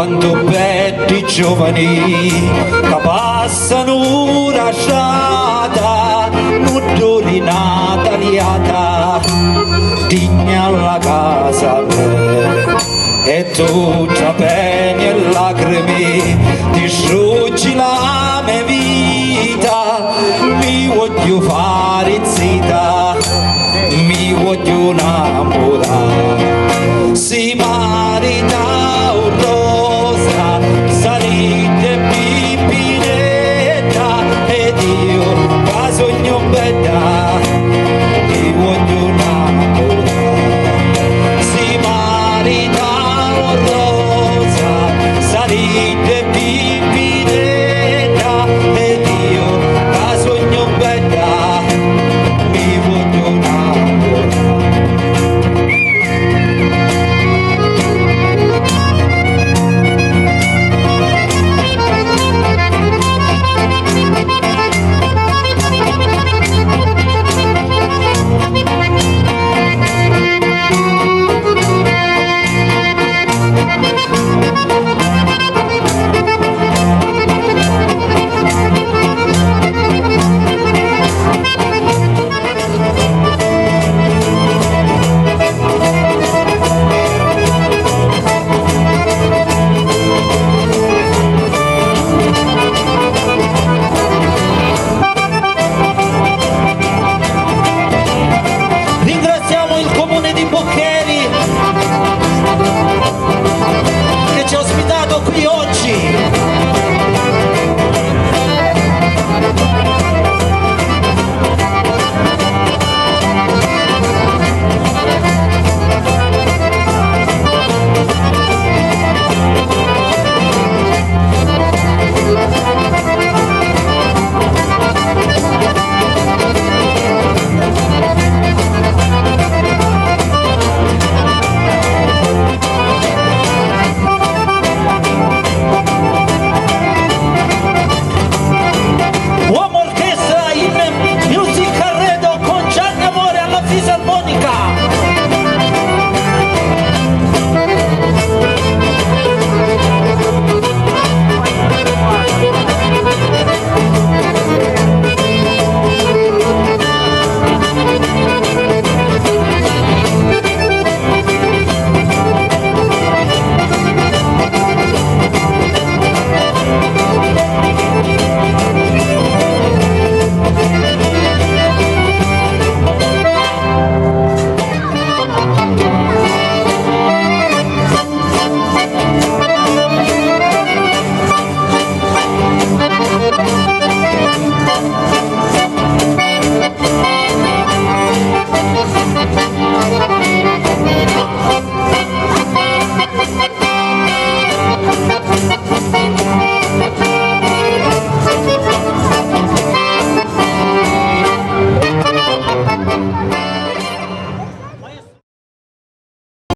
quanto belli giovani che passano la strada, nudolinata liata, digna alla casa mia. E tutta pena e lacrime distruggi la mia vita, mi voglio fare zita, mi voglio innamorare, si marita o rosa, salite pipinetta, ed io che sogno bella, mi voglio innamorare, si marita rosa, salite pipinetta, ed io che sogno bella, mi voglio innamorare. Ringraziamo il comune di Boccheri che ci ha ospitato qui oggi.